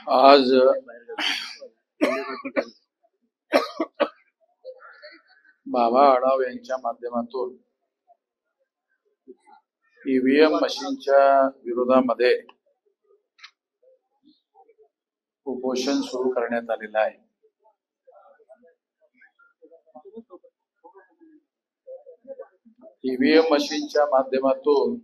आज बाबा आढाव यांच्या माध्यमातून ईव्हीएम मशीनच्या विरोधामध्ये उपोषण सुरू करण्यात आलेलं आहे. ईव्हीएम मशीनच्या माध्यमातून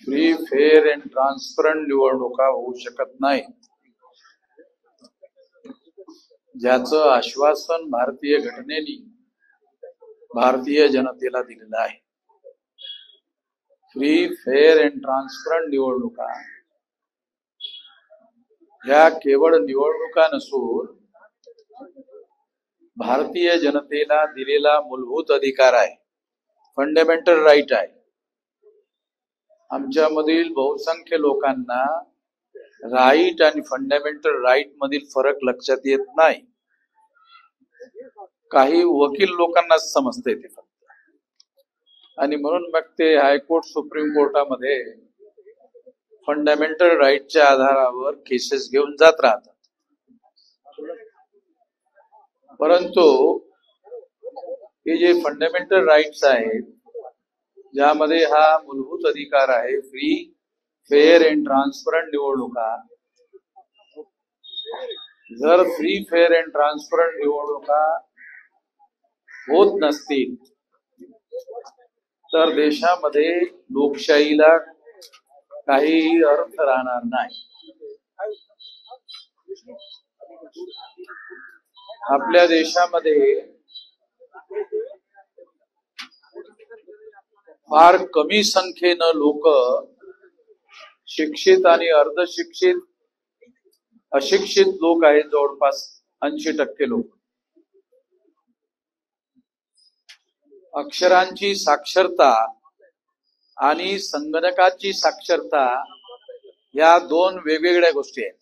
फ्री, फेअर अँड ट्रान्सपरंट निवडणुका होऊ शकत नाही, ज्याचं आश्वासन भारतीय घटनेने भारतीय जनतेला दिलेलं आहे. फ्री, फेअर अँड ट्रान्सपरंट निवडणुका ह्या केवळ निवडणुका नसून भारतीय जनतेला दिलेला मूलभूत अधिकार आहे, फंडामेंटल राईट आहे. आमच्यामधील बहुसंख्य लोकांना राईट आणि फंडामेंटल राईट मधील फरक लक्षात येत नाही. काही वकील लोकांना समजते ते फक्त, आणि म्हणून मग ते हायकोर्ट, सुप्रीम कोर्टामध्ये फंडामेंटल राईटच्या आधारावर केसेस घेऊन जात राहतात. परंतु हे जे फंडामेंटल राईट्स आहेत, ज्यामध्ये हा मूलभूत अधिकार आहे फ्री, फेअर अँड ट्रान्सपरंट निवडणुका, जर फ्री, फेअर अँड ट्रान्सपरंट निवडणुका होत नसतील तर देशामध्ये लोकशाहीला काही अर्थ राहणार नाही. आपल्या देशामध्ये फार कमी संख्येनं लोक शिक्षित आणि अर्धशिक्षित, अशिक्षित लोक आहेत. जवळपास 80% लोक. अक्षरांची साक्षरता आणि संगणकाची साक्षरता या दोन वेगवेगळ्या गोष्टी आहेत.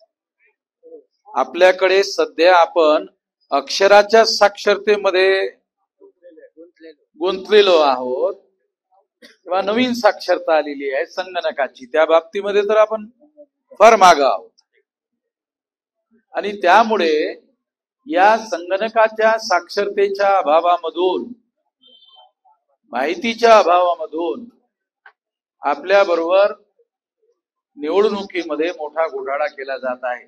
आपल्याकडे सध्या आपण अक्षराच्या साक्षरतेमध्ये गुंतलेलो आहोत, किंवा नवीन साक्षरता आलेली आहे संगणकाची, त्या बाबतीमध्ये तर आपण फार मागे आहोत. आणि त्यामुळे या संगणकाच्या साक्षरतेच्या अभावामधून, माहितीच्या अभावामधून आपल्या बरोबर निवडणुकीमध्ये मोठा घोटाळा केला जात आहे.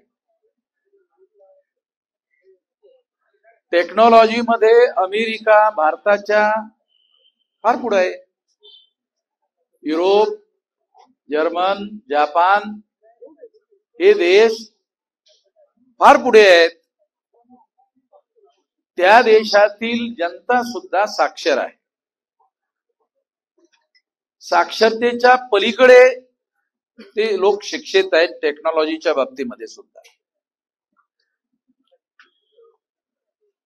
टेक्नॉलॉजीमध्ये अमेरिका भारताच्या फार पुढे आहे. युरोप, जर्मन, जापान हे देश फार पुढे आहेत. त्या देशातील जनता सुद्धा साक्षर आहे. साक्षरतेच्या पलीकडे ते लोक शिक्षित आहेत टेक्नॉलॉजीच्या बाबतीमध्ये सुद्धा.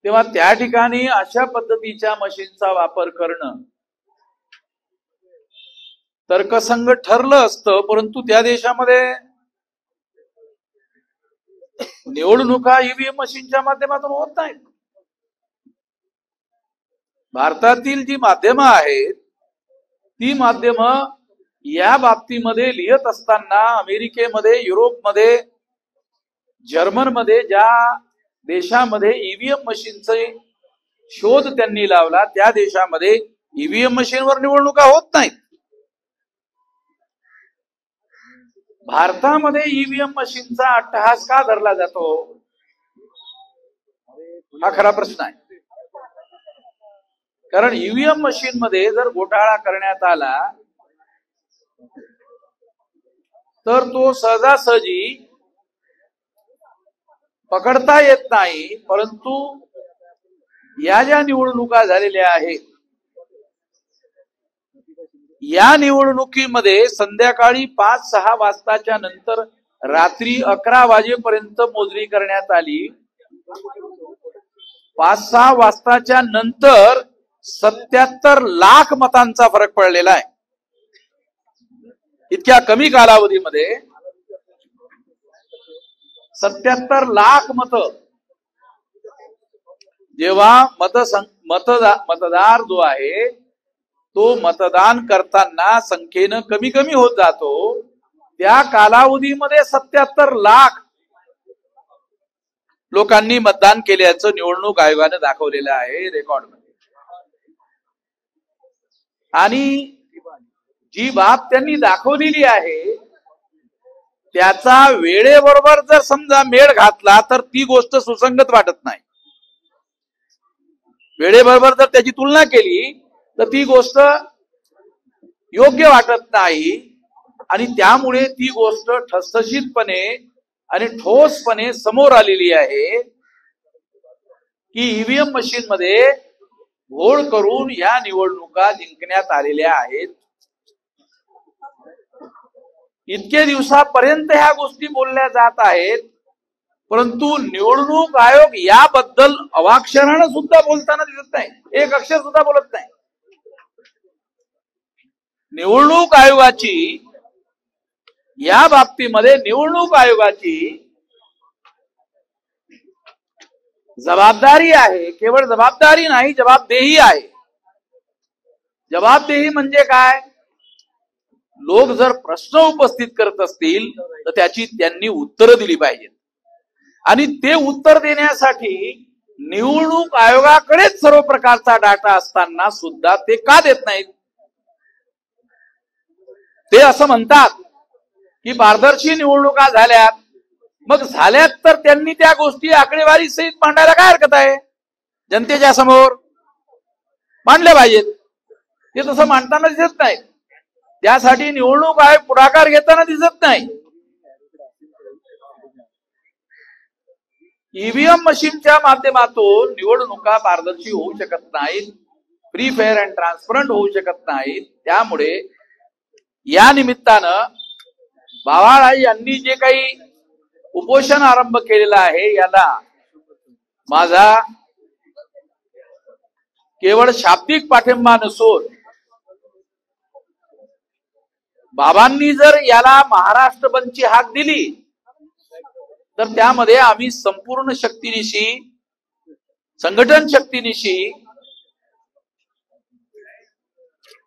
तेव्हा त्या ठिकाणी अशा पद्धतीच्या मशीनचा वापर करणं तर्कसंगत ठरलं असतं, परंतु त्या देशामध्ये निवडणुका ईव्हीएम मशीनच्या माध्यमातून होत नाहीत. भारतातील जी माध्यमं आहेत ती माध्यमं या बाबतीमध्ये लिहित असताना अमेरिकेमध्ये, युरोपमध्ये, जर्मनमध्ये, ज्या देशामध्ये ईव्हीएम मशीनचे शोध त्यांनी लावला, त्या देशामध्ये ईव्हीएम मशीनवर निवडणुका होत नाहीत. भारतामध्ये ईव्हीएम मशीनचा अट्टहास का धरला जातो, हा खरा प्रश्न आहे. कारण ईव्हीएम मशीन मध्ये जर घोटाळा करण्यात आला तर तो सहजासहजी पकडता येत नाही. परंतु या ज्या निवडणुका झालेल्या आहेत, या निवडणुकीमध्ये संध्याकाळी 5-6 वाजताच्या नंतर रात्री 11 वाजेपर्यंत मोजणी करण्यात आली. 5-6 वाजताच्या नंतर 77 लाख मतांचा फरक पडलेला आहे. इतक्या कमी कालावधीमध्ये 77 लाख मत. जेव्हा मतदार जो आहे तो मतदान करताना संख्येनं कमी कमी होत जातो, त्या कालावधीमध्ये 77 लाख लोकांनी मतदान केल्याचं निवडणूक आयोगाने दाखवलेलं आहे रेकॉर्डमध्ये. आणि जी बाब त्यांनी दाखवलेली आहे त्याचा वेळेबरोबर जर समजा मेळ घातला तर ती गोष्ट सुसंगत वाटत नाही. वेळेबरोबर जर त्याची तुलना केली तर ती गोष्ट योग्य वाटत नाही. आणि त्यामुळे ती गोष्ट ठसठशीतपणे आणि ठोसपणे समोर आलेली आहे की ईव्हीएम मशीन मध्ये घोळ करून या निवडणुका जिंकण्यात आलेल्या आहेत. इतके दिवसापर्यंत ह्या गोष्टी बोलल्या जात आहेत, परंतु निवडणूक आयोग याबद्दल अवाक्षरानं सुद्धा बोलताना दिसत नाही, एक अक्षर सुद्धा बोलत नाही. निवडणूक आयोगाची या बाबतीमध्ये निवडणूक आयोगाची जबाबदारी आहे, केवळ जबाबदारी नाही जबाबदेही आहे. जबाबदेही म्हणजे काय? लोक जर प्रश्न उपस्थित करत असतील तर त्याची त्यांनी उत्तरं दिली पाहिजेत. आणि ते उत्तर देण्यासाठी निवडणूक आयोगाकडेच सर्व प्रकारचा डाटा असताना सुद्धा ते का देत नाहीत? ते असं म्हणतात की पारदर्शी निवडणुका झाल्यात. मग झाल्यात तर त्यांनी त्या गोष्टी आकडेवारी सहित मांडायला काय हरकत आहे? जनतेच्या समोर मांडल्या पाहिजेत. ते तसं मांडताना दिसत नाही. त्यासाठी निवडणूक आयोग पुढाकार घेताना दिसत नाही. ईव्हीएम मशीनच्या माध्यमातून निवडणुका पारदर्शी होऊ शकत नाहीत, फ्री फेअर अँड ट्रान्सपरंट होऊ शकत नाहीत. त्यामुळे या निमित्तानं बावाळाई यांनी जे काही उपोषण आरंभ केलेलं आहे याला माझा केवळ शाब्दिक पाठिंबा नसून बाबांनी जर याला महाराष्ट्र बंदची हाक दिली तर त्यामध्ये आम्ही संपूर्ण शक्तीनिशी, संघटन शक्तीनिशी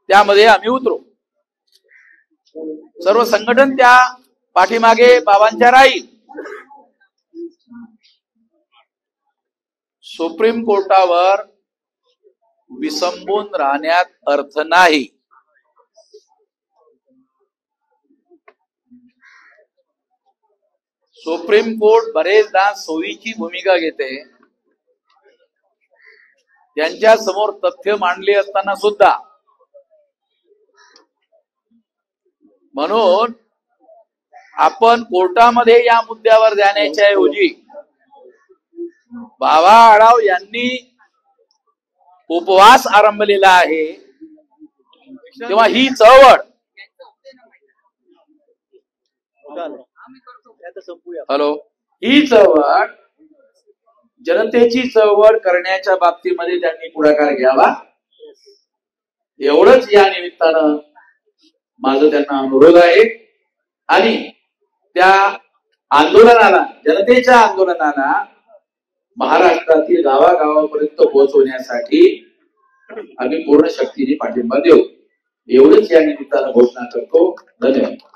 त्यामध्ये आम्ही उतरू. सर्व संघटन त्या पाठीमागे बाबांच्या राहील. सुप्रीम कोर्टावर विसंबून राहण्यात अर्थ नाही. सुप्रीम कोर्ट बरेचदा सोयीची भूमिका घेते. त्यांच्या समोर तथ्य मांडले असताना सुद्धा. म्हणून आपण कोर्टामध्ये या मुद्द्यावर जाण्याच्या ऐवजी बाबा आढाव यांनी उपवास आरंभलेला आहे, तेव्हा ही चळवळ ही चळवळ जनतेची चळवळ करण्याच्या बाबतीमध्ये त्यांनी पुढाकार घ्यावा, एवढंच या निमित्तानं माझं त्यांना अनुरोध आहे. आणि त्या आंदोलनाला, जनतेच्या आंदोलनाला महाराष्ट्रातील गावागावापर्यंत पोहोचवण्यासाठी आम्ही पूर्ण शक्तीने पाठिंबा देऊ, एवढंच या निमित्तानं घोषणा करतो. धन्यवाद.